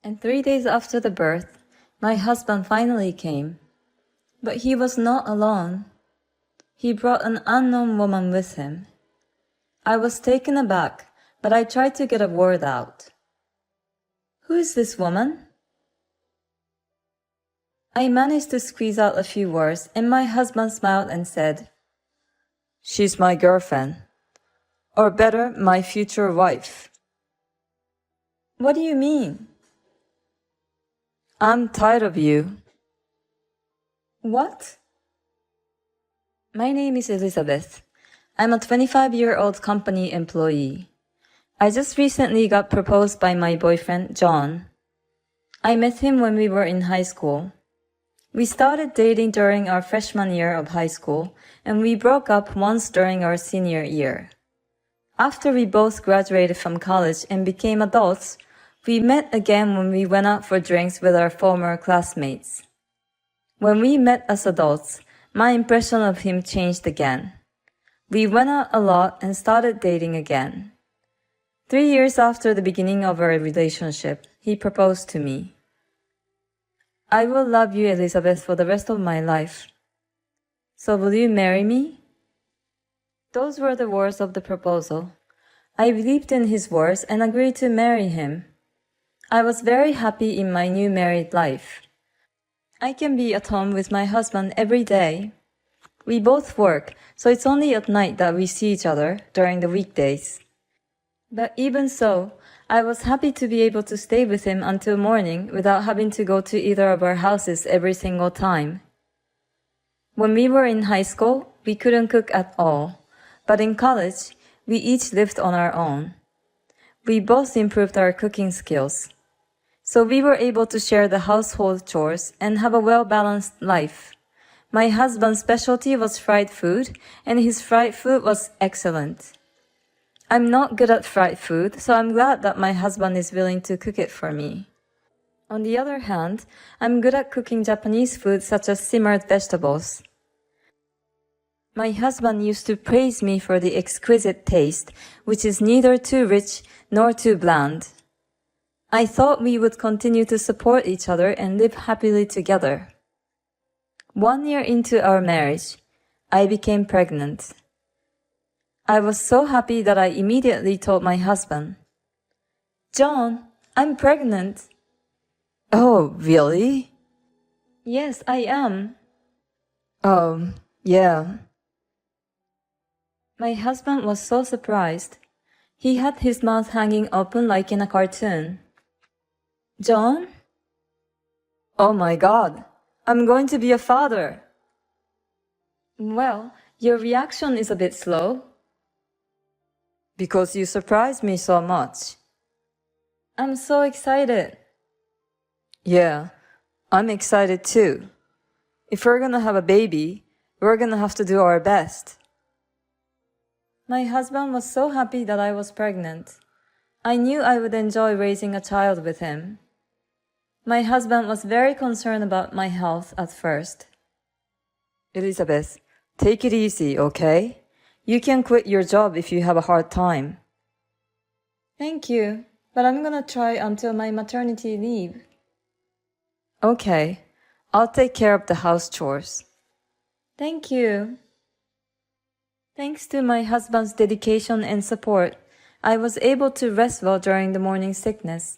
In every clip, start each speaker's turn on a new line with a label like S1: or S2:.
S1: And 3 days after the birth, my husband finally came. But he was not alone. He brought an unknown woman with him. I was taken aback, but I tried to get a word out. "Who is this woman?" I managed to squeeze out a few words, and my husband smiled and said, "She's my girlfriend. Or better, my future wife." "What do you mean?" "I'm tired of you." "What?" My name is Elizabeth. I'm a 25-year-old company employee. I just recently got proposed by my boyfriend, John. I met him when we were in high school. We started dating during our freshman year of high school, and we broke up once during our senior year. After we both graduated from college and became adults, we met again when we went out for drinks with our former classmates. When we met as adults, my impression of him changed again. We went out a lot and started dating again. 3 years after the beginning of our relationship, he proposed to me. "I will love you, Elizabeth, for the rest of my life. So will you marry me?" Those were the words of the proposal. I believed in his words and agreed to marry him. I was very happy in my new married life. I can be at home with my husband every day. We both work, so it's only at night that we see each other during the weekdays. But even so, I was happy to be able to stay with him until morning without having to go to either of our houses every single time. When we were in high school, we couldn't cook at all, but in college, we each lived on our own. We both improved our cooking skills. So we were able to share the household chores and have a well-balanced life. My husband's specialty was fried food, and his fried food was excellent. I'm not good at fried food, so I'm glad that my husband is willing to cook it for me. On the other hand, I'm good at cooking Japanese food such as simmered vegetables. My husband used to praise me for the exquisite taste, which is neither too rich nor too bland. I thought we would continue to support each other and live happily together. 1 year into our marriage, I became pregnant. I was so happy that I immediately told my husband, "John, I'm pregnant."
S2: "Oh, really?"
S1: "Yes, I am."
S2: Yeah.
S1: My husband was so surprised. He had his mouth hanging open like in a cartoon. "John?"
S2: "Oh my God, I'm going to be a father."
S1: "Well, your reaction is a bit slow."
S2: "Because you surprised me so much."
S1: "I'm so excited."
S2: "Yeah, I'm excited too. If we're gonna have a baby, we're gonna have to do our best."
S1: My husband was so happy that I was pregnant. I knew I would enjoy raising a child with him. My husband was very concerned about my health at first.
S2: "Elizabeth, take it easy, okay? You can quit your job if you have a hard time."
S1: "Thank you, but I'm gonna try until my maternity leave."
S2: "Okay, I'll take care of the house chores."
S1: "Thank you." Thanks to my husband's dedication and support, I was able to rest well during the morning sickness.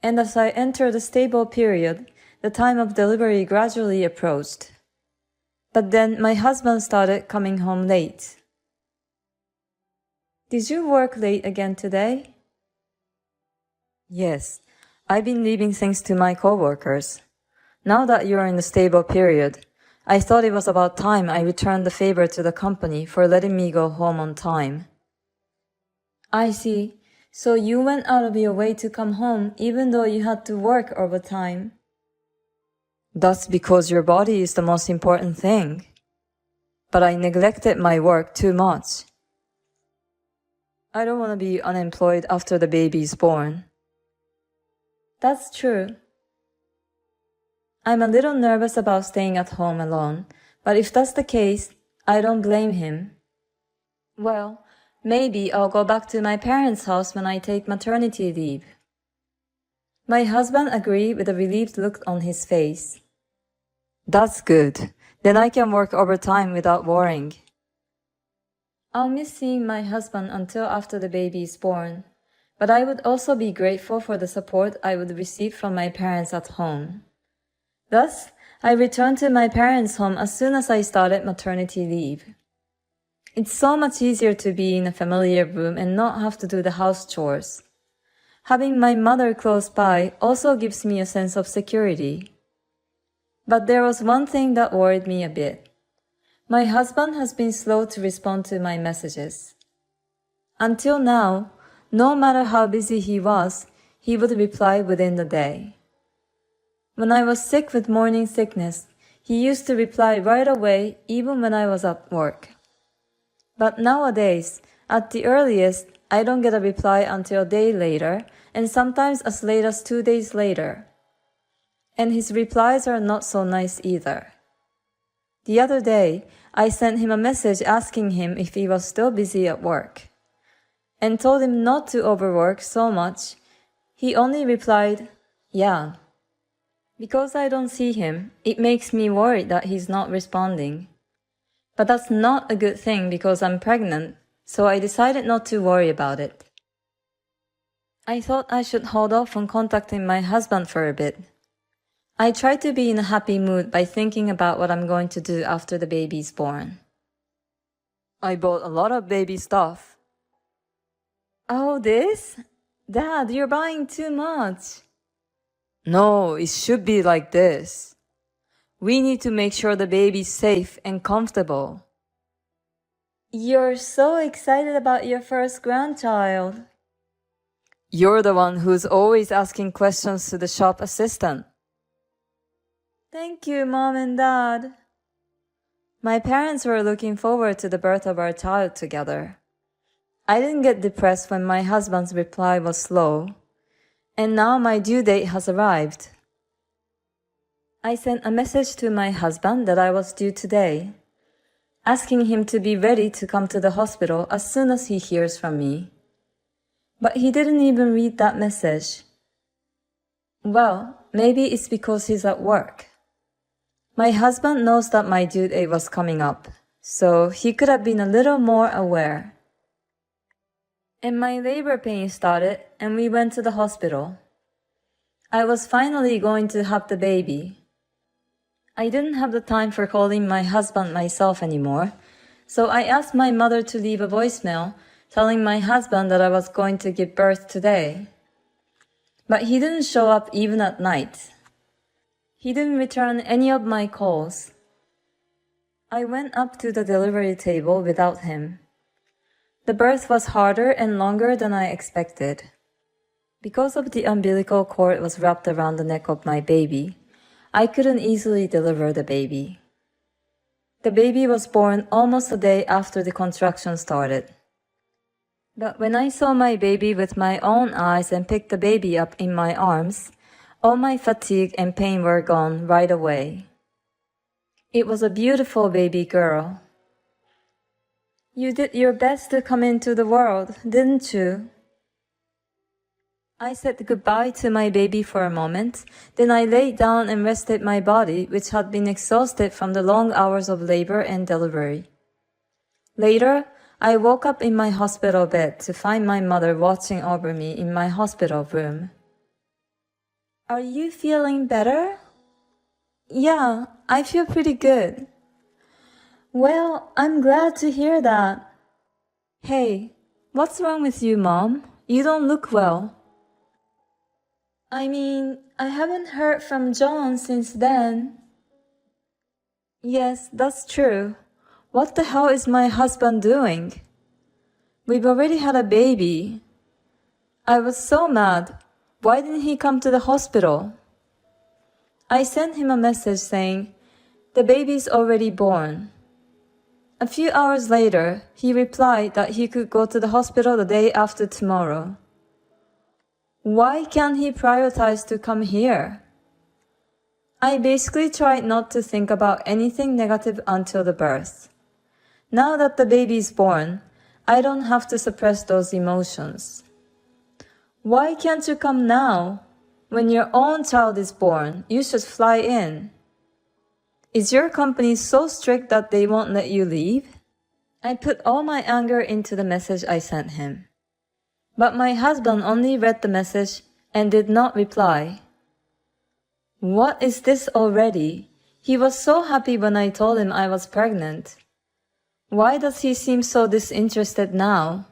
S1: And as I entered the stable period, the time of delivery gradually approached. But then my husband started coming home late. "Did you work late again today?"
S2: "Yes, I've been leaving things to my coworkers. Now that you're in the stable period, I thought it was about time I returned the favor to the company for letting me go home on time."
S1: "I see. So you went out of your way to come home even though you had to work overtime."
S2: "That's because your body is the most important thing. But I neglected my work too much. I don't want to be unemployed after the baby is born."
S1: "That's true. I'm a little nervous about staying at home alone, but if that's the case, I don't blame him. Well, maybe I'll go back to my parents' house when I take maternity leave." My husband agreed with a relieved look on his face.
S2: That's good. Then I can work overtime without worrying.
S1: I'll miss seeing my husband until after the baby is born, but I would also be grateful for the support I would receive from my parents at home. Thus, I returned to my parents' home as soon as I started maternity leave. It's so much easier to be in a familiar room and not have to do the house chores. Having my mother close by also gives me a sense of security. But there was one thing that worried me a bit. My husband has been slow to respond to my messages. Until now, no matter how busy he was, he would reply within the day. When I was sick with morning sickness, he used to reply right away even when I was at work. But nowadays, at the earliest, I don't get a reply until a day later, and sometimes as late as 2 days later. And his replies are not so nice either. The other day, I sent him a message asking him if he was still busy at work, and told him not to overwork so much. He only replied, "Yeah." Because I don't see him, it makes me worried that he's not responding. But that's not a good thing because I'm pregnant, so I decided not to worry about it. I thought I should hold off on contacting my husband for a bit. I try to be in a happy mood by thinking about what I'm going to do after the baby's born.
S2: I bought a lot of baby stuff.
S1: Oh, this? Dad, you're buying too much.
S2: No, it should be like this. We need to make sure the baby's safe and comfortable.
S1: You're so excited about your first grandchild.
S2: You're the one who's always asking questions to the shop assistant.
S1: Thank you, Mom and Dad. My parents were looking forward to the birth of our child together. I didn't get depressed when my husband's reply was slow, and now my due date has arrived. I sent a message to my husband that I was due today, asking him to be ready to come to the hospital as soon as he hears from me. But he didn't even read that message. Well, maybe it's because he's at work. My husband knows that my due date was coming up, so he could have been a little more aware. And my labor pain started, and we went to the hospital. I was finally going to have the baby. I didn't have the time for calling my husband myself anymore, so I asked my mother to leave a voicemail telling my husband that I was going to give birth today. But he didn't show up even at night. He didn't return any of my calls. I went up to the delivery table without him. The birth was harder and longer than I expected. Because of the umbilical cord was wrapped around the neck of my baby, I couldn't easily deliver the baby. The baby was born almost a day after the contraction started. But when I saw my baby with my own eyes and picked the baby up in my arms, all my fatigue and pain were gone right away. It was a beautiful baby girl. You did your best to come into the world, didn't you? I said goodbye to my baby for a moment, then I laid down and rested my body, which had been exhausted from the long hours of labor and delivery. Later, I woke up in my hospital bed to find my mother watching over me in my hospital room. Are you feeling better? Yeah, I feel pretty good. Well, I'm glad to hear that. Hey, what's wrong with you, Mom? You don't look well. I mean, I haven't heard from John since then. Yes, that's true. What the hell is my husband doing? We've already had a baby. I was so mad. Why didn't he come to the hospital? I sent him a message saying, "The baby's already born." A few hours later, he replied that he could go to the hospital the day after tomorrow. Why can't he prioritize to come here? I basically tried not to think about anything negative until the birth. Now that the baby's born, I don't have to suppress those emotions. Why can't you come now? When your own child is born, you should fly in. Is your company so strict that they won't let you leave? I put all my anger into the message I sent him. But my husband only read the message and did not reply. What is this already? He was so happy when I told him I was pregnant. Why does he seem so disinterested now?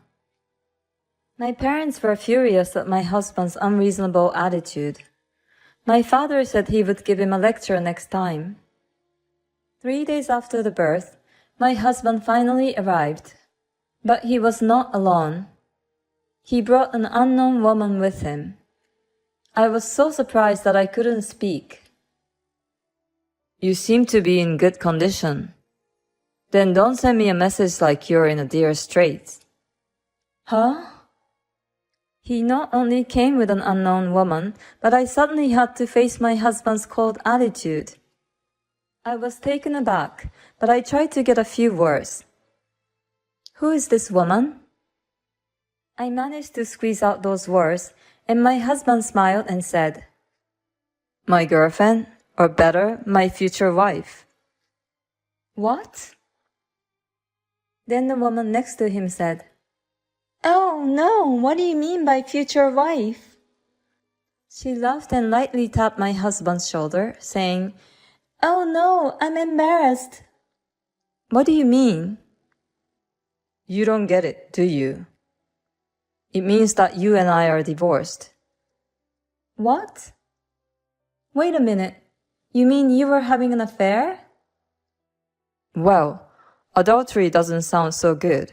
S1: My parents were furious at my husband's unreasonable attitude. My father said he would give him a lecture next time. 3 days after the birth, my husband finally arrived. But he was not alone. He brought an unknown woman with him. I was so surprised that I couldn't speak. You seem to be in good condition. Then don't send me a message like you're in a dire straits. Huh? He not only came with an unknown woman, but I suddenly had to face my husband's cold attitude. I was taken aback, but I tried to get a few words. Who is this woman? I managed to squeeze out those words, and my husband smiled and said, My girlfriend, or better, my future wife. What? Then the woman next to him said, Oh no, what do you mean by future wife? She laughed and lightly tapped my husband's shoulder, saying, Oh no, I'm embarrassed. What do you mean? You don't get it, do you? It means that you and I are divorced. What? Wait a minute. You mean you were having an affair? Well, adultery doesn't sound so good.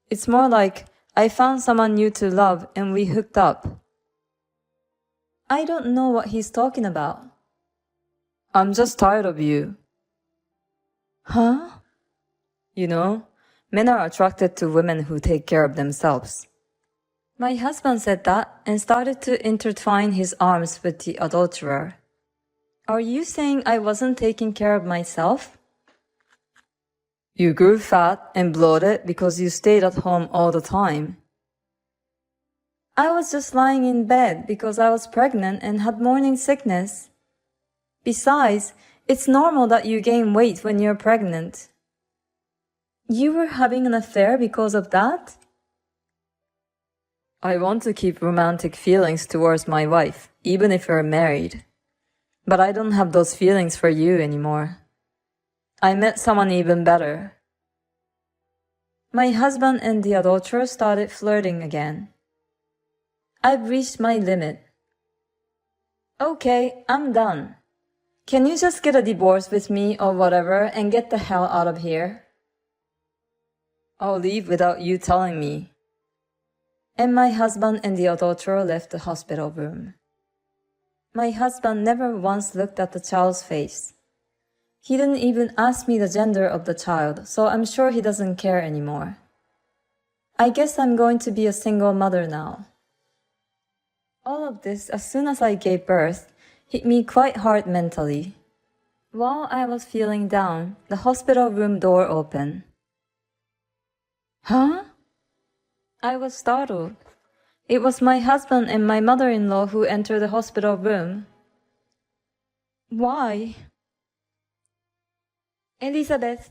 S1: It's more like I found someone new to love and we hooked up. I don't know what he's talking about. I'm just tired of you. Huh? You know, men are attracted to women who take care of themselves. My husband said that and started to intertwine his arms with the adulterer. Are you saying I wasn't taking care of myself? You grew fat and bloated because you stayed at home all the time. I was just lying in bed because I was pregnant and had morning sickness. Besides, it's normal that you gain weight when you're pregnant. You were having an affair because of that? I want to keep romantic feelings towards my wife, even if we're married. But I don't have those feelings for you anymore. I met someone even better. My husband and the adulterer started flirting again. I've reached my limit. Okay, I'm done. Can you just get a divorce with me or whatever and get the hell out of here? I'll leave without you telling me. And my husband and the adulterer left the hospital room. My husband never once looked at the child's face. He didn't even ask me the gender of the child, so I'm sure he doesn't care anymore. I guess I'm going to be a single mother now. All of this, as soon as I gave birth, hit me quite hard mentally. While I was feeling down, the hospital room door opened. Huh? I was startled. It was my husband and my mother-in-law who entered the hospital room. Why? Elizabeth,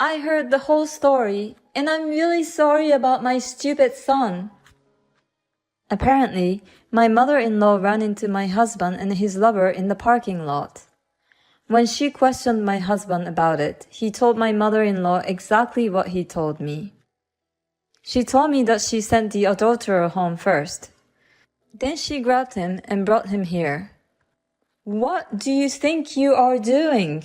S1: I heard the whole story, and I'm really sorry about my stupid son. Apparently, my mother-in-law ran into my husband and his lover in the parking lot. When she questioned my husband about it, he told my mother-in-law exactly what he told me. She told me that she sent the adulterer home first. Then she grabbed him and brought him here. What do you think you are doing?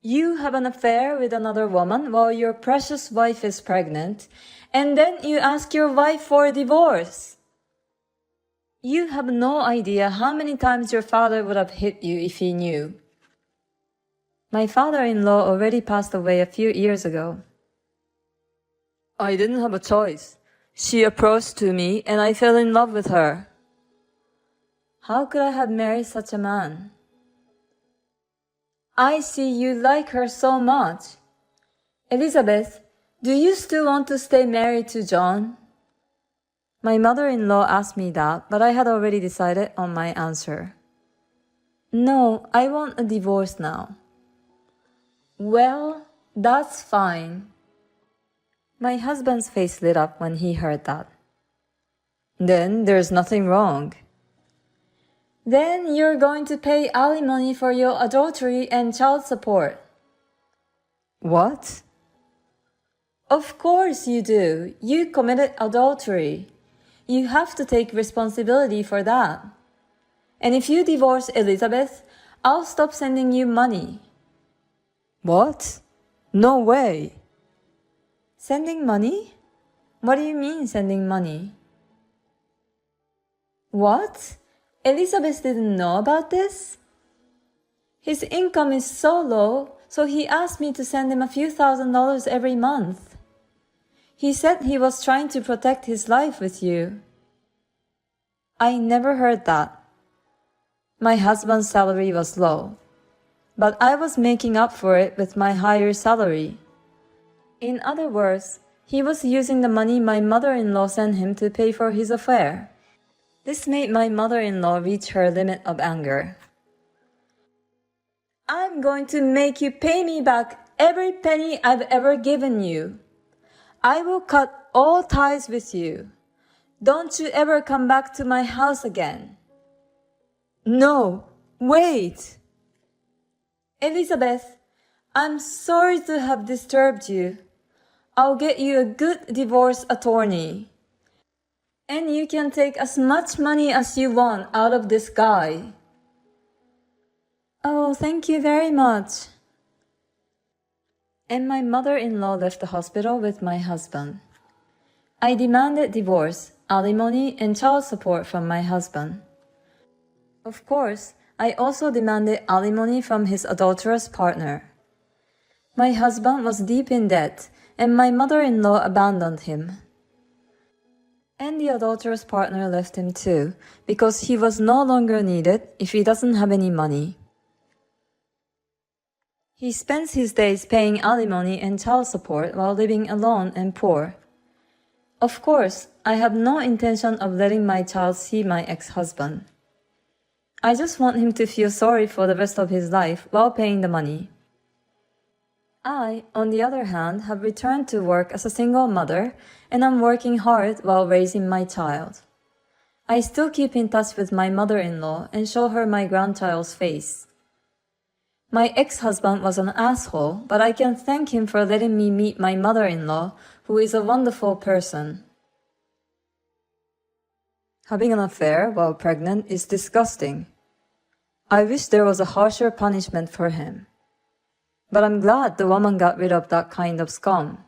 S1: You have an affair with another woman while your precious wife is pregnant, and then you ask your wife for a divorce. You have no idea how many times your father would have hit you if he knew. My father-in-law already passed away a few years ago. I didn't have a choice. She approached to me and I fell in love with her. How could I have married such a man? I see you like her so much. Elizabeth, do you still want to stay married to John?
S2: My mother-in-law asked me that, but I had already decided on my answer. No, I want a divorce now. Well, that's fine. My husband's face lit up when he heard that. Then there's nothing wrong. Then you're going to pay alimony for your adultery and child support. What? Of course you do. You committed adultery. You have to take responsibility for that. And if you divorce Elizabeth, I'll stop sending you money. What? No way. Sending money? What do you mean sending money? What? Elizabeth didn't know about this? His income is so low, so he asked me to send him a few $1,000s every month. He said he was trying to protect his life with you. I never heard that. My husband's salary was low, but I was making up for it with my higher salary. In other words, he was using the money my mother-in-law sent him to pay for his affair. This made my mother-in-law reach her limit of anger. I'm going to make you pay me back every penny I've ever given you. I will cut all ties with you. Don't you ever come back to my house again. No, wait. Elizabeth, I'm sorry to have disturbed you. I'll get you a good divorce attorney. And you can take as much money as you want out of this guy. Oh, thank you very much. And my mother-in-law left the hospital with my husband. I demanded divorce, alimony, and child support from my husband. Of course, I also demanded alimony from his adulterous partner. My husband was deep in debt, and my mother-in-law abandoned him. And the adulterous partner left him too, because he was no longer needed if he doesn't have any money. He spends his days paying alimony and child support while living alone and poor. Of course, I have no intention of letting my child see my ex-husband. I just want him to feel sorry for the rest of his life while paying the money. I, on the other hand, have returned to work as a single mother, and I'm working hard while raising my child. I still keep in touch with my mother-in-law and show her my grandchild's face. My ex-husband was an asshole, but I can thank him for letting me meet my mother-in-law, who is a wonderful person. Having an affair while pregnant is disgusting. I wish there was a harsher punishment for him. But I'm glad the woman got rid of that kind of scum.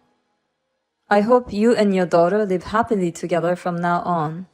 S2: I hope you and your daughter live happily together from now on.